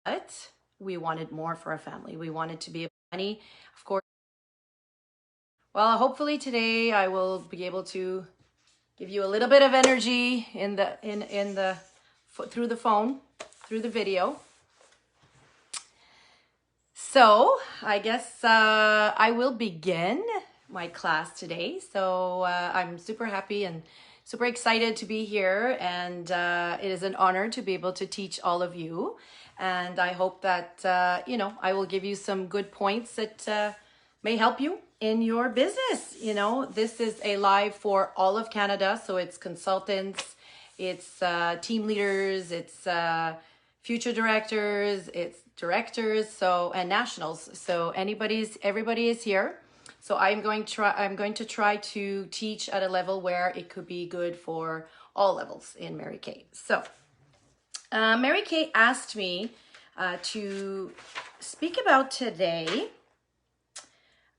but we wanted more for our family. We wanted to be able to money, of course. Well, hopefully today I will be able to give you a little bit of energy in the through the phone, through the video. So I guess I will begin my class today. So I'm super happy and super excited to be here, and it is an honor to be able to teach all of you. And I hope that I will give you some good points that may help you in your business. This is a live for all of Canada, so it's consultants, it's team leaders, it's future directors, it's directors, and nationals. So everybody is here. So I'm going to try to teach at a level where it could be good for all levels in Mary Kay. So Mary Kay asked me to speak about today.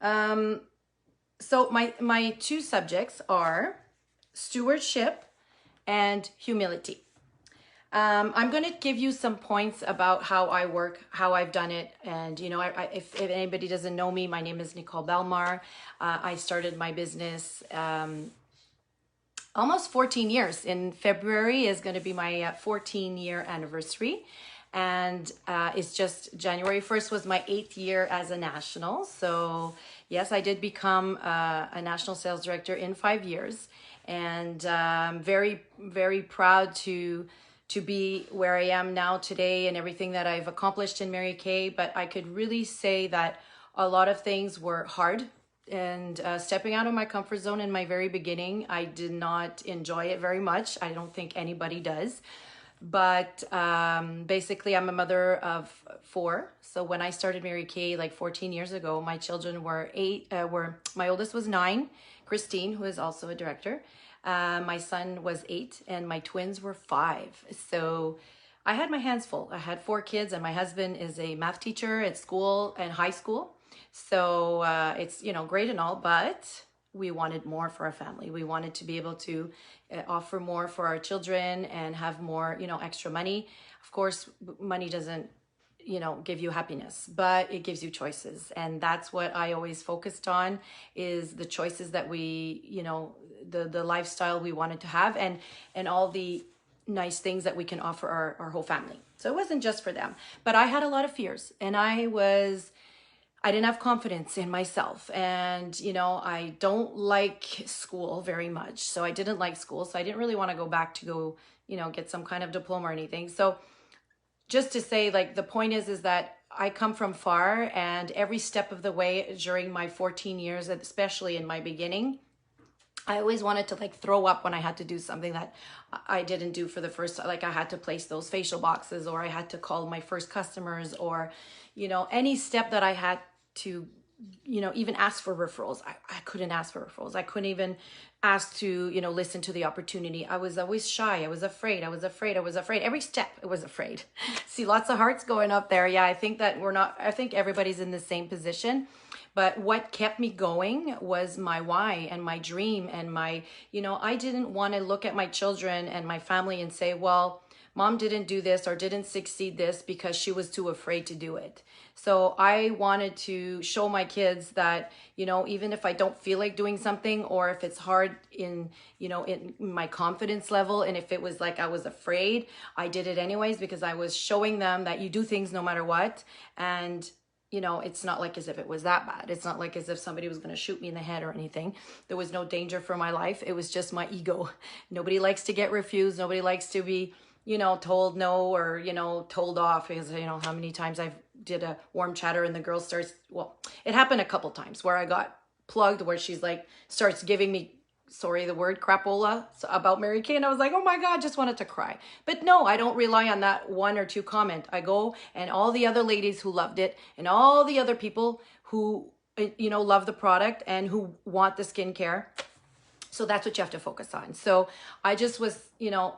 So my two subjects are stewardship and humility. I'm going to give you some points about how I work, how I've done it. And, if anybody doesn't know me, my name is Nicole Belmar. I started my business almost 14 years. In February is going to be my 14-year anniversary. And it's just January 1st was my 8th year as a national. So yes, I did become a national sales director in 5 years. And I'm very, very proud to be where I am now today and everything that I've accomplished in Mary Kay. But I could really say that a lot of things were hard, and stepping out of my comfort zone in my very beginning, I did not enjoy it very much. I don't think anybody does. But basically, I'm a mother of 4. So when I started Mary Kay like 14 years ago, my children were 8. My oldest was 9, Christine, who is also a director. My son was 8, and my twins were 5. So I had my hands full. I had 4 kids, and my husband is a math teacher at school and high school. So it's, great and all, but we wanted more for our family. We wanted to be able to offer more for our children and have more, extra money. Of course, money doesn't, give you happiness, but it gives you choices. And that's what I always focused on, is the choices that we, the lifestyle we wanted to have, and all the nice things that we can offer our whole family. So it wasn't just for them, but I had a lot of fears, and I didn't have confidence in myself. And, I don't like school very much. So I didn't like school. So I didn't really want to go back to go, get some kind of diploma or anything. So just to say, like, the point is that I come from far, and every step of the way during my 14 years, especially in my beginning, I always wanted to throw up when I had to do something that I didn't do for the first time. Like, I had to place those facial boxes, or I had to call my first customers, or, any step that I had to, even ask for referrals. I couldn't ask for referrals. I couldn't even ask to, listen to the opportunity. I was always shy. I was afraid. Every step I was afraid. See, lots of hearts going up there. Yeah, I think I think everybody's in the same position. But what kept me going was my why and my dream and my, I didn't want to look at my children and my family and say, well, Mom didn't do this or didn't succeed this because she was too afraid to do it. So I wanted to show my kids that, even if I don't feel like doing something, or if it's hard in my confidence level, and if it was like I was afraid, I did it anyways, because I was showing them that you do things no matter what. And it's not like as if it was that bad. It's not like as if somebody was going to shoot me in the head or anything. There was no danger for my life. It was just my ego. Nobody likes to get refused. Nobody likes to be, told no, or, told off, because, how many times I've did a warm chatter and the girl starts, well, it happened a couple times where I got plugged, where she's like, starts giving me, sorry, the word crapola about Mary Kay. And I was like, oh my God, just wanted to cry. But no, I don't rely on that 1 or 2 comment. I go, and all the other ladies who loved it, and all the other people who, love the product and who want the skincare. So that's what you have to focus on. So I just was,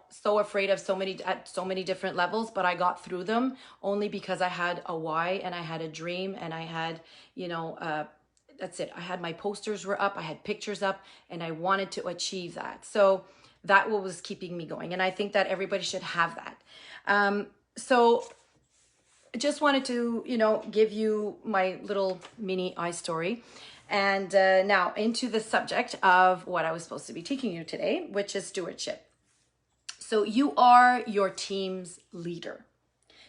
so afraid of at so many different levels, but I got through them only because I had a why, and I had a dream, and I had, that's it. I had my posters were up, I had pictures up, and I wanted to achieve that. So that was keeping me going. And I think that everybody should have that. So just wanted to, give you my little mini eye story. And now into the subject of what I was supposed to be teaching you today, which is stewardship. So you are your team's leader,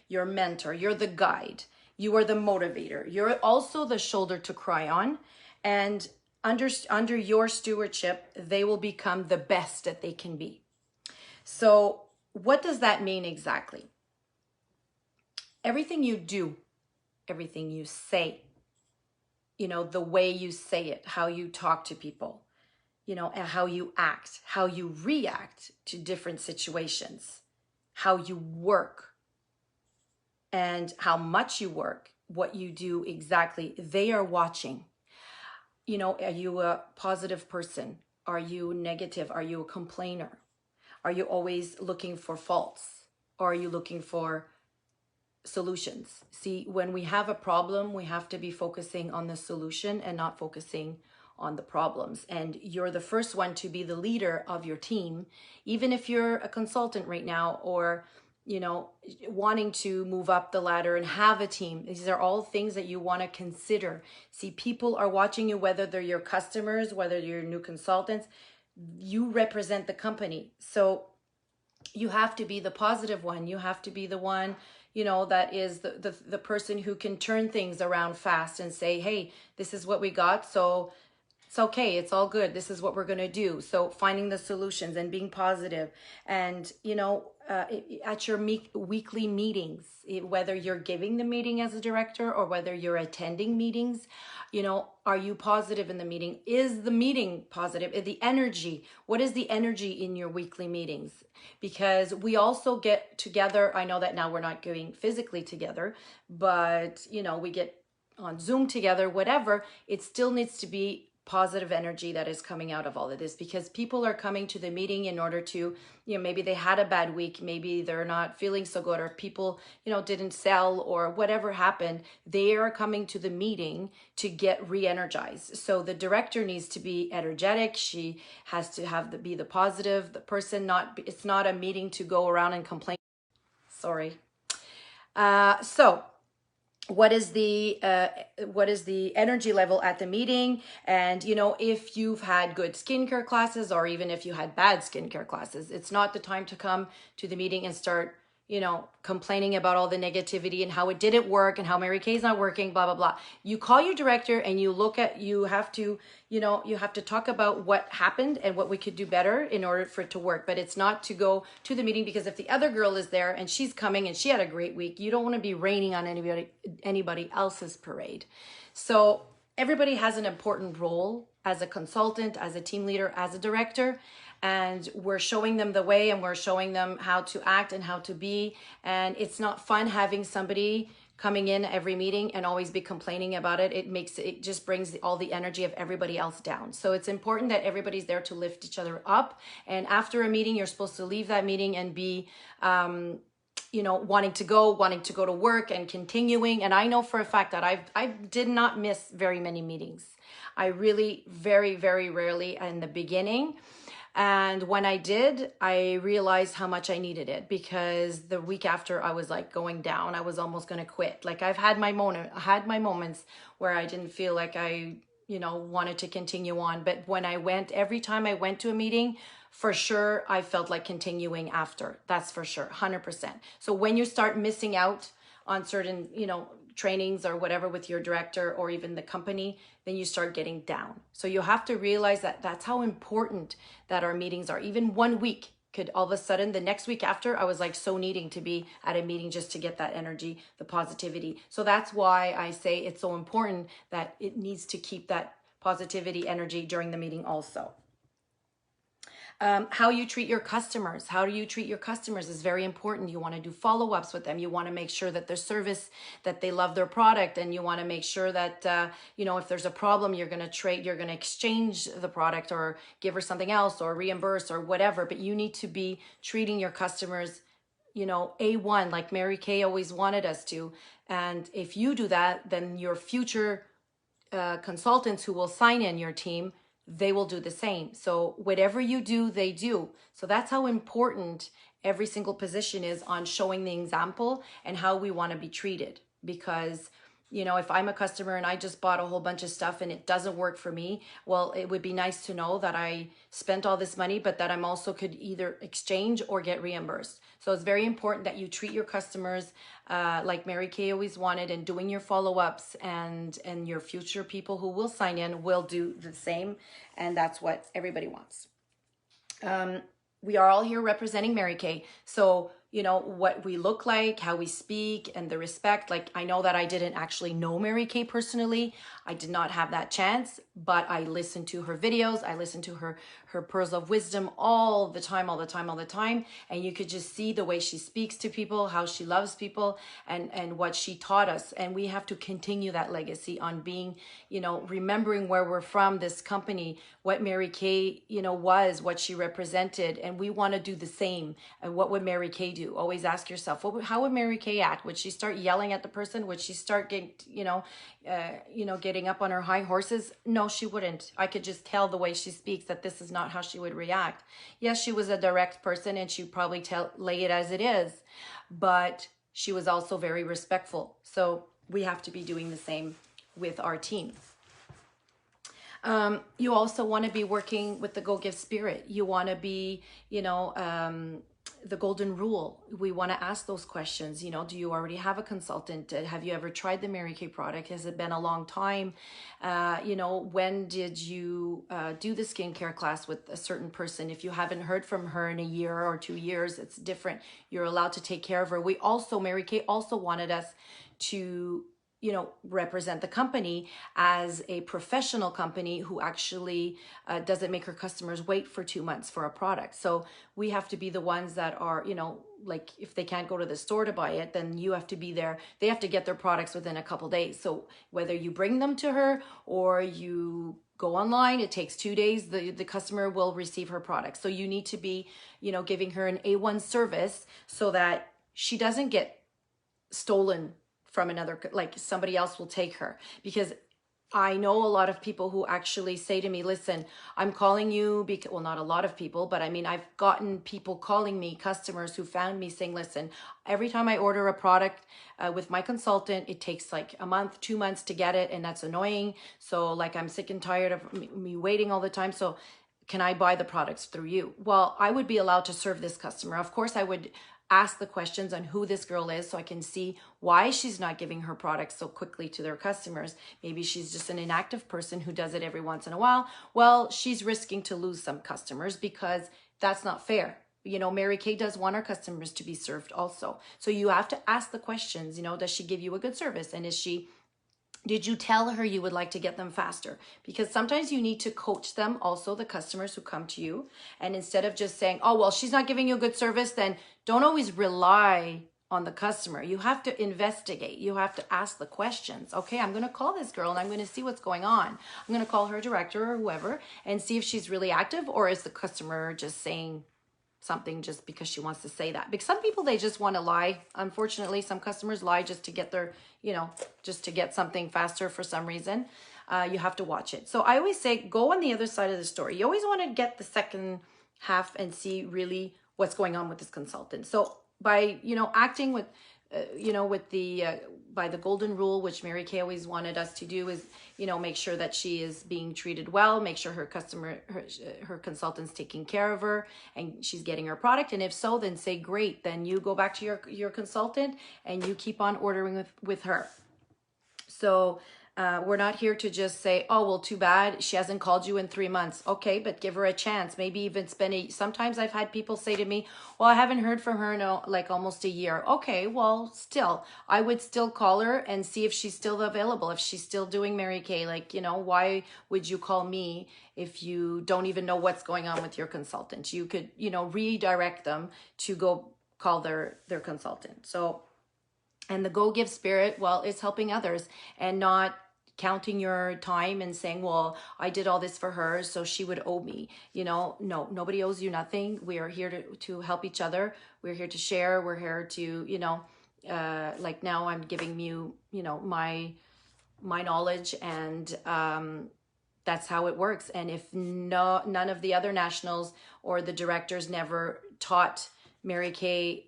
your mentor, you're the guide, you are the motivator, you're also the shoulder to cry on. And under your stewardship, they will become the best that they can be. So what does that mean exactly? Everything you do, everything you say, the way you say it, how you talk to people, and how you act, how you react to different situations, how you work, and how much you work, what you do exactly, they are watching. Are you a positive person? Are you negative? Are you a complainer? Are you always looking for faults? Or are you looking for solutions? See, when we have a problem, we have to be focusing on the solution and not focusing on the problems. And you're the first one to be the leader of your team, even if you're a consultant right now, or wanting to move up the ladder and have a team. These are all things that you want to consider. See, people are watching you, whether they're your customers, whether you're new consultants. You represent the company. So you have to be the positive one. You have to be the one, that is the person who can turn things around fast and say, hey, this is what we got. So it's okay. It's all good. This is what we're going to do. So finding the solutions and being positive. And, at your weekly meetings, whether you're giving the meeting as a director or whether you're attending meetings, are you positive in the meeting? Is the meeting positive? The energy, what is the energy in your weekly meetings? Because we also get together. I know that now we're not going physically together, but, we get on Zoom together, whatever. It still needs to be positive energy that is coming out of all of this, because people are coming to the meeting in order to, maybe they had a bad week, maybe they're not feeling so good, or people, didn't sell, or whatever happened. They are coming to the meeting to get re-energized. So the director needs to be energetic. She has to be the positive, the person, it's not a meeting to go around and complain. Sorry. So what is the energy level at the meeting? And if you've had good skincare classes, or even if you had bad skincare classes, it's not the time to come to the meeting and start complaining about all the negativity and how it didn't work and how Mary Kay's not working, blah blah blah. You call your director and you have to talk about what happened and what we could do better in order for it to work. But it's not to go to the meeting because if the other girl is there and she's coming and she had a great week, you don't want to be raining on anybody else's parade. So everybody has an important role as a consultant, as a team leader, as a director. And we're showing them the way, and we're showing them how to act and how to be. And it's not fun having somebody coming in every meeting and always be complaining about it. It just brings all the energy of everybody else down. So it's important that everybody's there to lift each other up. And after a meeting, you're supposed to leave that meeting and be, wanting to go to work and continuing. And I know for a fact that I did not miss very many meetings. I really very, very rarely in the beginning. And when I did, I realized how much I needed it, because the week after I was like going down, I was almost going to quit. Like I had my moments where I didn't feel like I, wanted to continue on. But every time I went to a meeting, for sure, I felt like continuing after. That's for sure, 100%. So when you start missing out on certain, trainings or whatever with your director or even the company, then you start getting down. So you have to realize that that's how important that our meetings are. Even 1 week could all of a sudden, the next week after, I was like so needing to be at a meeting just to get that energy, the positivity. So that's why I say it's so important that it needs to keep that positivity energy during the meeting also. How you treat your customers. How do you treat your customers is very important. You want to do follow-ups with them. You want to make sure that their service, that they love their product, and you want to make sure that, if there's a problem, you're going to exchange the product or give her something else or reimburse or whatever. But you need to be treating your customers, A1, like Mary Kay always wanted us to. And if you do that, then your future consultants who will sign in your team, they will do the same. So whatever you do, they do. So that's how important every single position is on showing the example and how we want to be treated. Because if I'm a customer and I just bought a whole bunch of stuff and it doesn't work for me, well, it would be nice to know that I spent all this money, but that I'm also could either exchange or get reimbursed. So it's very important that you treat your customers like Mary Kay always wanted, and doing your follow-ups, and your future people who will sign in will do the same. And that's what everybody wants. We are all here representing Mary Kay. So, what we look like, how we speak, and the respect. Like, I know that I didn't actually know Mary Kay personally. I did not have that chance, but I listened to her videos. I listened to her pearls of wisdom all the time. And you could just see the way she speaks to people, how she loves people, and what she taught us. And we have to continue that legacy on being, remembering where we're from, this company, what Mary Kay, was, what she represented. And we want to do the same. And what would Mary Kay do? Always ask yourself, how would Mary Kay act? Would she start yelling at the person? Would she start getting, getting up on her high horses? No, she wouldn't. I could just tell the way she speaks that this is not how she would react. Yes, she was a direct person and she'd probably lay it as it is, but she was also very respectful. So we have to be doing the same with our team. You also want to be working with the Go Give spirit. You want to be, the golden rule. We want to ask those questions. Do you already have a consultant? Have you ever tried the Mary Kay product? Has it been a long time? When did you do the skincare class with a certain person? If you haven't heard from her in a year or 2 years, it's different. You're allowed to take care of her. Mary Kay also wanted us to represent the company as a professional company who actually doesn't make her customers wait for 2 months for a product. So we have to be the ones that are, like if they can't go to the store to buy it, then you have to be there. They have to get their products within a couple days. So whether you bring them to her or you go online, it takes 2 days, the customer will receive her product. So you need to be, giving her an A1 service so that she doesn't get stolen from another, like somebody else will take her. Because I know a lot of people who actually say to me, listen, I'm calling you because, well, not a lot of people, but I mean, I've gotten people calling me, customers who found me saying, listen, every time I order a product with my consultant, it takes like a month, 2 months to get it. And that's annoying. So like, I'm sick and tired of me waiting all the time. So can I buy the products through you? Well, I would be allowed to serve this customer. Of course, I would ask the questions on who this girl is so I can see why she's not giving her products so quickly to their customers. Maybe she's just an inactive person who does it every once in a while. Well, she's risking to lose some customers because that's not fair. Mary Kay does want her customers to be served also. So you have to ask the questions, does she give you a good service? And did you tell her you would like to get them faster? Because sometimes you need to coach them, also the customers who come to you. And instead of just saying, oh, well, she's not giving you a good service, then don't always rely on the customer. You have to investigate. You have to ask the questions. Okay, I'm going to call this girl and I'm going to see what's going on. I'm going to call her director or whoever and see if she's really active, or is the customer just saying something just because she wants to say that. Because some people, they just want to lie. Unfortunately, some customers lie just to get their, just to get something faster for some reason. You have to watch it. So I always say, go on the other side of the story. You always want to get the second half and see really what's going on with this consultant. So by, acting with, with the, by the golden rule, which Mary Kay always wanted us to do, is, make sure that she is being treated well, make sure her consultant's taking care of her and she's getting her product. And if so, then say, great, then you go back to your consultant and you keep on ordering with her. So we're not here to just say, oh, well, too bad she hasn't called you in 3 months. Okay, but give her a chance. Maybe even sometimes I've had people say to me, well, I haven't heard from her in like almost a year. Okay, well, still, I would still call her and see if she's still available, if she's still doing Mary Kay. Like, why would you call me if you don't even know what's going on with your consultant? You could, redirect them to go call their consultant. So, and the Go Give spirit, well, it's helping others and not counting your time and saying, well, I did all this for her, so she would owe me. No, nobody owes you nothing. We are here to help each other. We're here to share. We're here to, like now I'm giving you, my knowledge, and that's how it works. And if none of the other nationals or the directors never taught Mary Kay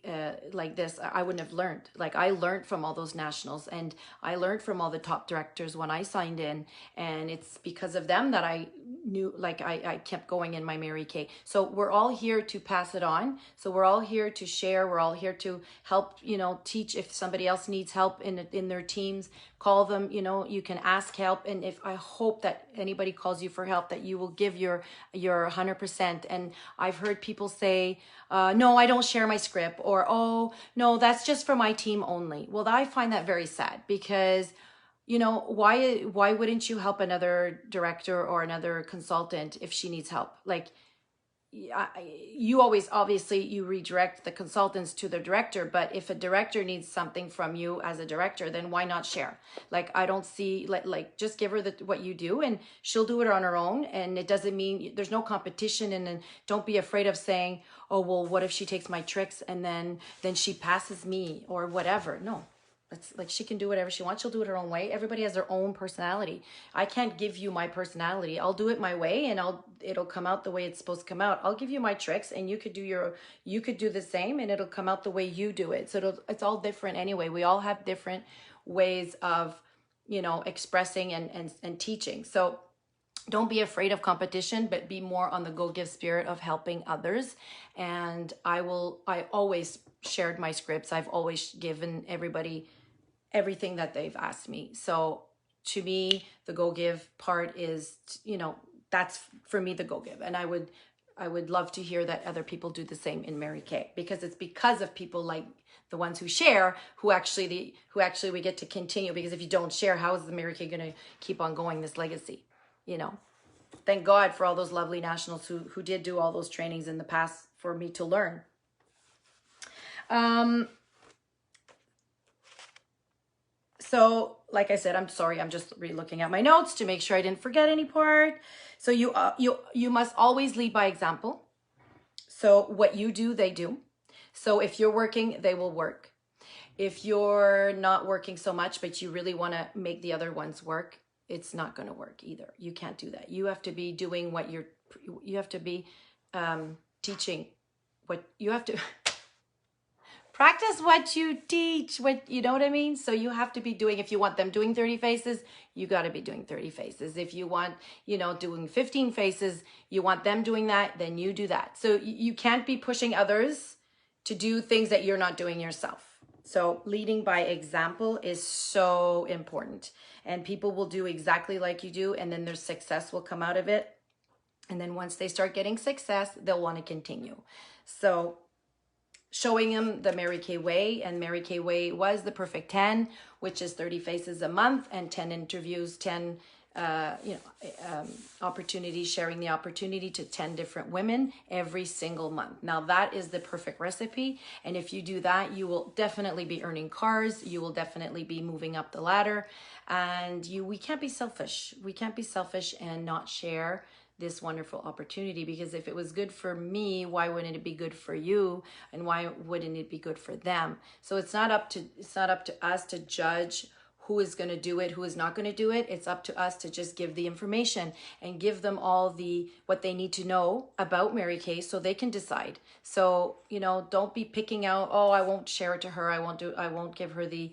like this, I wouldn't have learned. Like I learned from all those nationals, and I learned from all the top directors when I signed in, and it's because of them that I knew, like I kept going in my Mary Kay. So we're all here to pass it on. So we're all here to share. We're all here to help, you know, teach. If somebody else needs help in their teams, call them, you know, you can ask help. And if I hope that anybody calls you for help, that you will give your 100%. And I've heard people say, no, I don't share my script, or, oh, no, that's just for my team only. Well, I find that very sad, because, you know, why wouldn't you help another director or another consultant if she needs help? Like, you always, obviously you redirect the consultants to the director, but if a director needs something from you as a director, then why not share? Like, I don't see, like just give her what you do, and she'll do it on her own. And it doesn't mean there's no competition. And then don't be afraid of saying, oh, well, what if she takes my tricks and then she passes me or whatever? No. It's like, she can do whatever she wants. She'll do it her own way. Everybody has their own personality. I can't give you my personality. I'll do it my way, and it'll come out the way it's supposed to come out. I'll give you my tricks, and you could do the same, and it'll come out the way you do it. So it's all different anyway. We all have different ways of, you know, expressing and teaching. So don't be afraid of competition, but be more on the go-give spirit of helping others. And I always shared my scripts. I've always given everybody everything that they've asked me. So to me, the go-give part is, you know, that's for me the go-give. And I would love to hear that other people do the same in Mary Kay, because it's because of people like the ones who share who actually we get to continue. Because if you don't share, how is the Mary Kay going to keep on going, this legacy? You know, thank God for all those lovely nationals who did do all those trainings in the past for me to learn. So like I said, I'm sorry, I'm just re-looking at my notes to make sure I didn't forget any part. So you must always lead by example. So what you do, they do. So if you're working, they will work. If you're not working so much, but you really want to make the other ones work, it's not going to work either. You can't do that. You have to be doing what you have to be teaching what you have to practice what you teach, you know what I mean? So you have to be doing, if you want them doing 30 faces, you got to be doing 30 faces. If you want, you know, doing 15 faces, you want them doing that, then you do that. So you can't be pushing others to do things that you're not doing yourself. So leading by example is so important, and people will do exactly like you do, and then their success will come out of it. And then once they start getting success, they'll want to continue. So showing them the Mary Kay way, and Mary Kay way was the perfect 10, which is 30 faces a month and 10 interviews, 10 opportunities, sharing the opportunity to 10 different women every single month. Now that is the perfect recipe. And if you do that, you will definitely be earning cars. You will definitely be moving up the ladder. And we can't be selfish. We can't be selfish and not share this wonderful opportunity, because if it was good for me, why wouldn't it be good for you? And why wouldn't it be good for them? So it's not up to us to judge who is going to do it, who is not going to do it. It's up to us to just give the information and give them all what they need to know about Mary Kay, so they can decide. So, you know, don't be picking out, oh, I won't share it to her. I won't give her the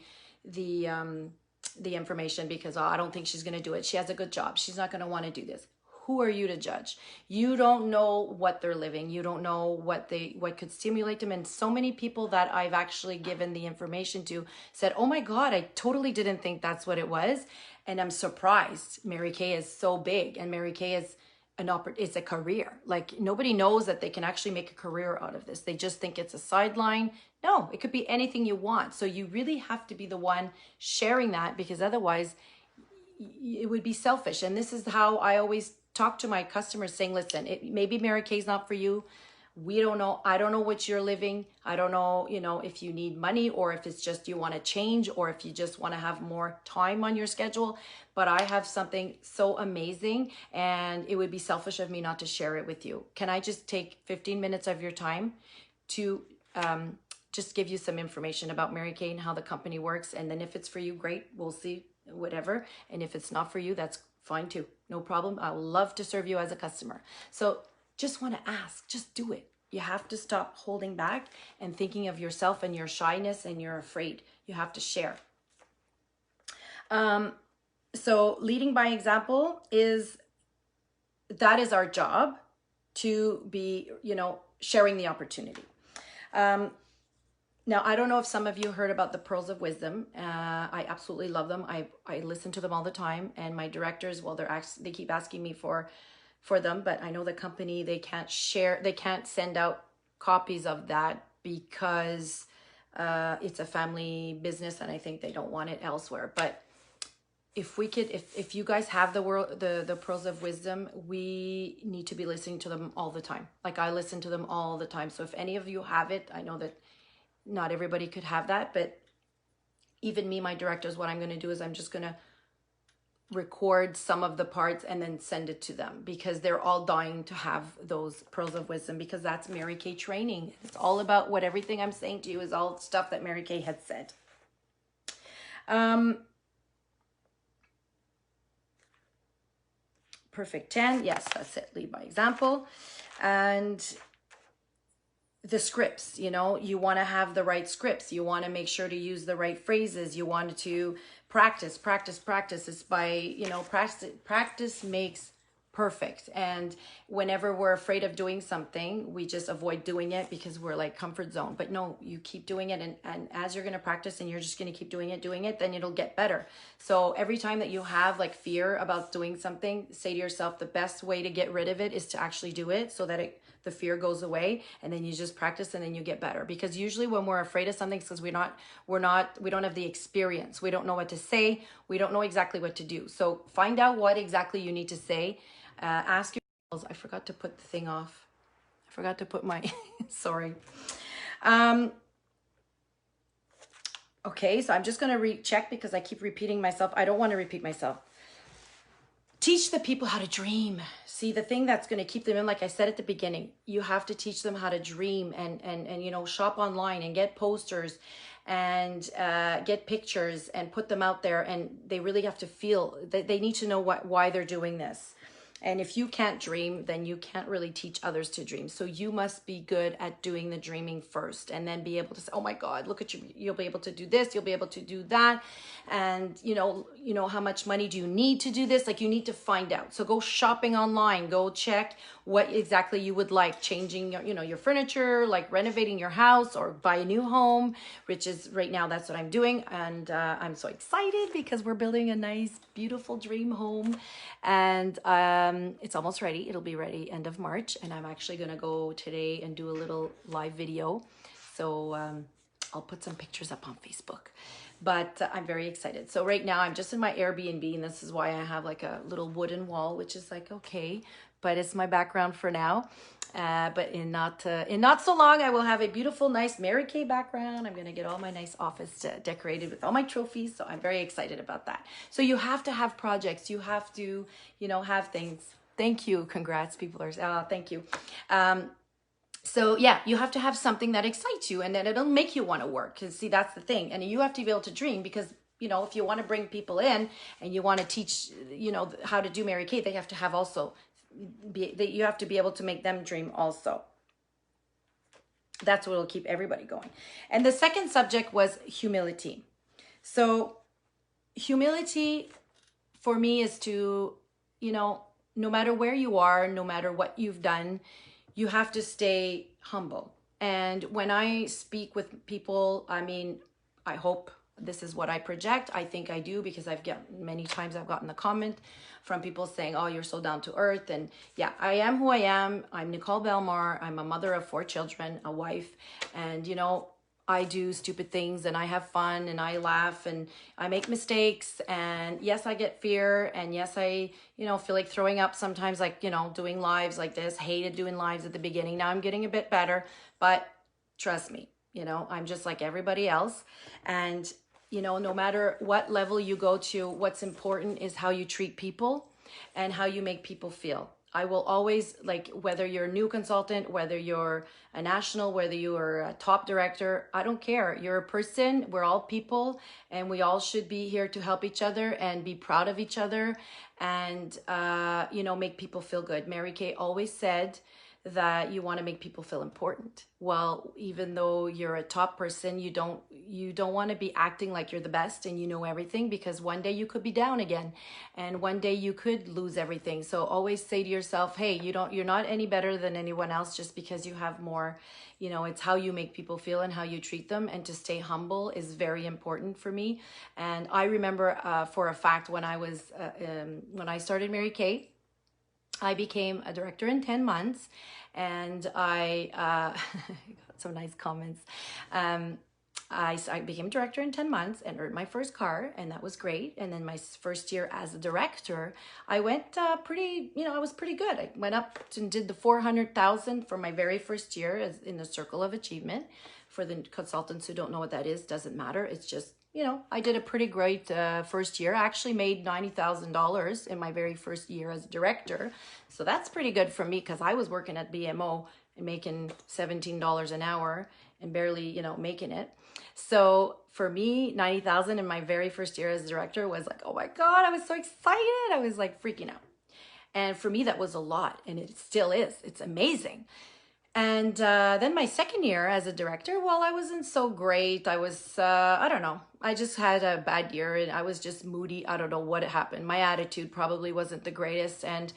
information because, oh, I don't think she's going to do it. She has a good job. She's not going to want to do this. Who are you to judge? You don't know what they're living. You don't know what could stimulate them. And so many people that I've actually given the information to said, oh my God, I totally didn't think that's what it was. And I'm surprised. Mary Kay is so big, and Mary Kay is it's a career. Like, nobody knows that they can actually make a career out of this. They just think it's a sideline. No, it could be anything you want. So you really have to be the one sharing that, because otherwise it would be selfish. And this is how I always talk to my customers, saying, listen, maybe Mary Kay's not for you. We don't know. I don't know what you're living. I don't know, you know, if you need money, or if it's just you want to change, or if you just want to have more time on your schedule. But I have something so amazing, and it would be selfish of me not to share it with you. Can I just take 15 minutes of your time to just give you some information about Mary Kay and how the company works? And then if it's for you, great, we'll see, whatever. And if it's not for you, that's fine too. No problem. I would love to serve you as a customer. So just want to ask, just do it. You have to stop holding back and thinking of yourself and your shyness and you're afraid. You have to share. So leading by example that is our job, to be, sharing the opportunity. Now, I don't know if some of you heard about the Pearls of Wisdom. I absolutely love them. I listen to them all the time, and my directors, well, they keep asking me for them, but I know the company, they can't send out copies of that because it's a family business, and I think they don't want it elsewhere. But if you guys have the Pearls of Wisdom, we need to be listening to them all the time. Like, I listen to them all the time. So if any of you have it, I know that not everybody could have that, but even me, my directors, what I'm going to do is I'm just going to record some of the parts and then send it to them, because they're all dying to have those Pearls of Wisdom, because that's Mary Kay training. It's all about what everything I'm saying to you is all stuff that Mary Kay had said. Perfect 10. Yes, that's it. Lead by example. And the scripts, you want to have the right scripts. You want to make sure to use the right phrases. You want to practice. It's by, practice makes perfect. And whenever we're afraid of doing something, we just avoid doing it because we're like comfort zone. But no, you keep doing it. And as you're going to practice and you're just going to keep doing it, then it'll get better. So every time that you have like fear about doing something, say to yourself, the best way to get rid of it is to actually do it, so that the fear goes away, and then you just practice and then you get better. Because usually when we're afraid of something, it's because we don't have the experience. We don't know what to say. We don't know exactly what to do. So find out what exactly you need to say. Ask yourselves. I forgot to put the thing off. I forgot to put my, sorry. Okay, so I'm just going to recheck because I keep repeating myself. I don't want to repeat myself. Teach the people how to dream. See, the thing that's going to keep them in, like I said at the beginning, you have to teach them how to dream and shop online and get posters and get pictures and put them out there. And they really have to feel that they need to know why they're doing this. And if you can't dream, then you can't really teach others to dream. So you must be good at doing the dreaming first, and then be able to say, oh my God, look at you. You'll be able to do this. You'll be able to do that. And you know, how much money do you need to do this? Like, you need to find out. So go shopping online, go check what exactly you would like, changing your furniture, like renovating your house or buy a new home, which is right now, that's what I'm doing. And I'm so excited because we're building a nice, beautiful dream home. And it's almost ready. It'll be ready end of March. And I'm actually going to go today and do a little live video. So I'll put some pictures up on Facebook. But I'm very excited. So right now I'm just in my Airbnb, and this is why I have like a little wooden wall, which is like, okay, but it's my background for now. But in not so long, I will have a beautiful, nice Mary Kay background. I'm going to get all my nice office decorated with all my trophies. So I'm very excited about that. So you have to have projects. You have to, have things. Thank you. Congrats. People are, thank you. So yeah, you have to have something that excites you, and then it'll make you want to work. Because see, that's the thing. And you have to be able to dream, because if you want to bring people in and you want to teach, how to do Mary Kay, they have to have also, you have to be able to make them dream also. That's what will keep everybody going. And the second subject was humility. So humility for me is to, no matter where you are, no matter what you've done, you have to stay humble. And when I speak with people, I hope this is what I project. I think I do, because many times I've gotten the comment from people saying, oh, you're so down to earth. And yeah, I am who I am. I'm Nicole Belmar. I'm a mother of 4 children, a wife. And, I do stupid things, and I have fun, and I laugh, and I make mistakes. And yes, I get fear. And yes, I, feel like throwing up sometimes, like, doing lives like this. Hated doing lives at the beginning. Now I'm getting a bit better, but trust me, I'm just like everybody else. And, no matter what level you go to, what's important is how you treat people and how you make people feel. I will always, like, whether you're a new consultant, whether you're a national, whether you are a top director, I don't care. You're a person. We're all people, and we all should be here to help each other and be proud of each other and, make people feel good. Mary Kay always said that you want to make people feel important. Well, even though you're a top person, you don't want to be acting like you're the best and you know everything, because one day you could be down again and one day you could lose everything. So always say to yourself, hey, you're not any better than anyone else just because you have more. You know, it's how you make people feel and how you treat them, and to stay humble is very important for me. And I remember for a fact when I started Mary Kay, I became a director in 10 months, and I got some nice comments. I became a director in 10 months and earned my first car, and that was great. And then my first year as a director, I went I was pretty good. I went up and did the 400,000 for my very first year as in the Circle of Achievement. For the consultants who don't know what that is, doesn't matter. It's just, I did a pretty great first year. I actually made $90,000 in my very first year as a director. So that's pretty good for me, because I was working at BMO and making $17 an hour and barely, making it. So for me, 90,000 in my very first year as a director was like, oh my God, I was so excited. I was like freaking out. And for me, that was a lot, and it still is. It's amazing. And then my second year as a director, well, I wasn't so great. I was, I don't know. I just had a bad year and I was just moody. I don't know what happened. My attitude probably wasn't the greatest, and,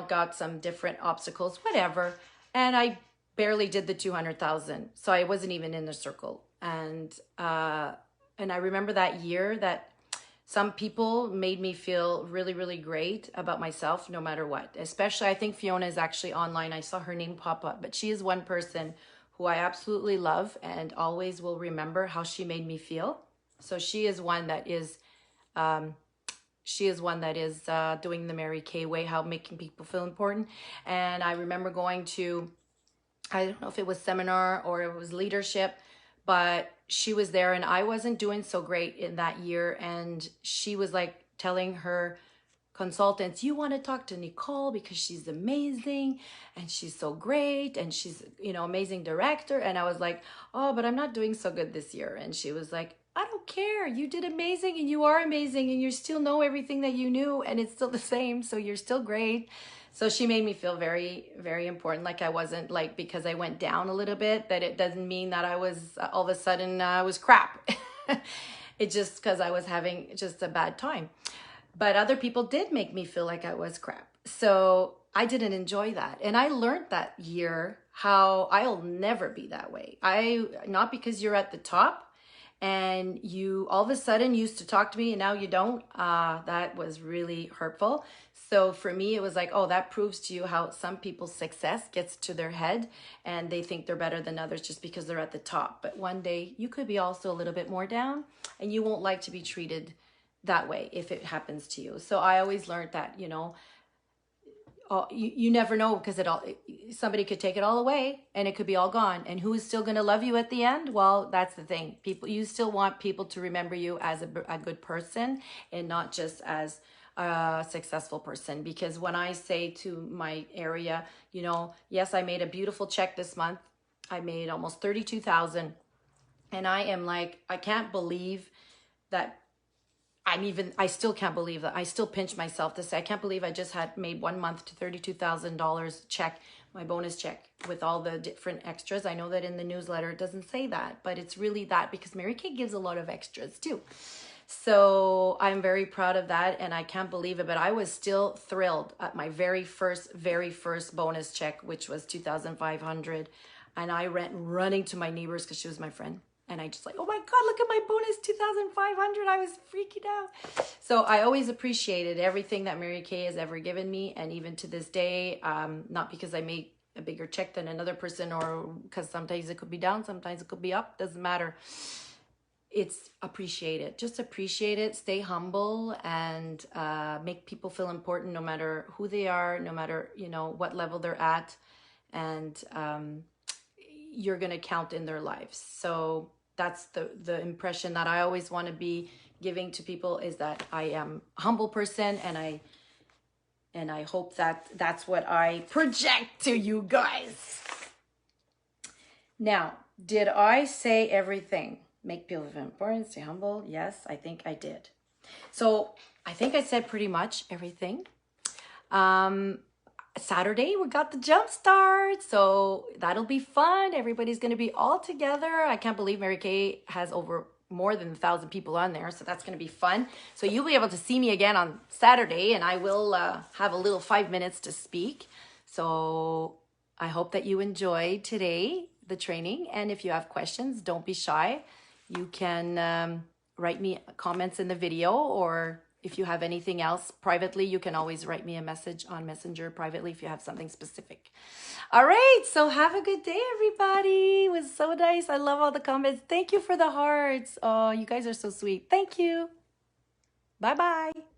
got some different obstacles, whatever. And I barely did the 200,000. So I wasn't even in the circle. And I remember that year that some people made me feel really, really great about myself, no matter what. Especially, I think Fiona is actually online. I saw her name pop up, but she is one person who I absolutely love and always will remember how she made me feel. So she is one that is, doing the Mary Kay way, how making people feel important. And I remember going to, I don't know if it was seminar or it was leadership, but she was there and I wasn't doing so great in that year. And she was like telling her consultants, you want to talk to Nicole because she's amazing and she's so great and she's, amazing director. And I was like, oh, but I'm not doing so good this year. And she was like, I don't care. You did amazing and you are amazing and you still know everything that you knew and it's still the same. So you're still great. So she made me feel very, very important. Like I wasn't like, because I went down a little bit, that it doesn't mean that I was all of a sudden I was crap. It's just because I was having just a bad time. But other people did make me feel like I was crap. So I didn't enjoy that. And I learned that year how I'll never be that way. Not because you're at the top and you all of a sudden used to talk to me and now you don't. That was really hurtful. So for me, it was like, oh, that proves to you how some people's success gets to their head and they think they're better than others just because they're at the top. But one day you could be also a little bit more down and you won't like to be treated that way if it happens to you. So I always learned that, you never know, because somebody could take it all away and it could be all gone. And who is still going to love you at the end? Well, that's the thing. You still want people to remember you as a good person and not just as a successful person. Because when I say to my area, yes, I made a beautiful check this month. I made almost 32,000. And I am like, I can't believe that I still can't believe that. I still pinch myself to say, I can't believe I just had made 1 month to $32,000 check, my bonus check with all the different extras. I know that in the newsletter, it doesn't say that, but it's really that because Mary Kay gives a lot of extras too. So I'm very proud of that and I can't believe it, but I was still thrilled at my very first bonus check, which was $2,500. And I ran running to my neighbors because she was my friend. And I just like, oh my God, look at my bonus, 2,500. I was freaking out. So I always appreciated everything that Mary Kay has ever given me. And even to this day, not because I made a bigger check than another person or because sometimes it could be down, sometimes it could be up, doesn't matter. It's appreciated. Just appreciate it. Stay humble and make people feel important no matter who they are, no matter, what level they're at. And you're going to count in their lives. So that's the impression that I always want to be giving to people, is that I am a humble person, and I hope that that's what I project to you guys. Now, did I say everything? Make people feel important, stay humble. Yes, I think I did. So I think I said pretty much everything. Saturday, we got the jump start. So that'll be fun. Everybody's going to be all together. I can't believe Mary Kay has over more than 1,000 people on there. So that's going to be fun. So you'll be able to see me again on Saturday, and I will have a little 5 minutes to speak. So I hope that you enjoyed today, the training. And if you have questions, don't be shy. You can write me comments in the video, or if you have anything else privately, you can always write me a message on Messenger privately if you have something specific. All right, so have a good day, everybody. It was so nice. I love all the comments. Thank you for the hearts. Oh, you guys are so sweet. Thank you. Bye-bye.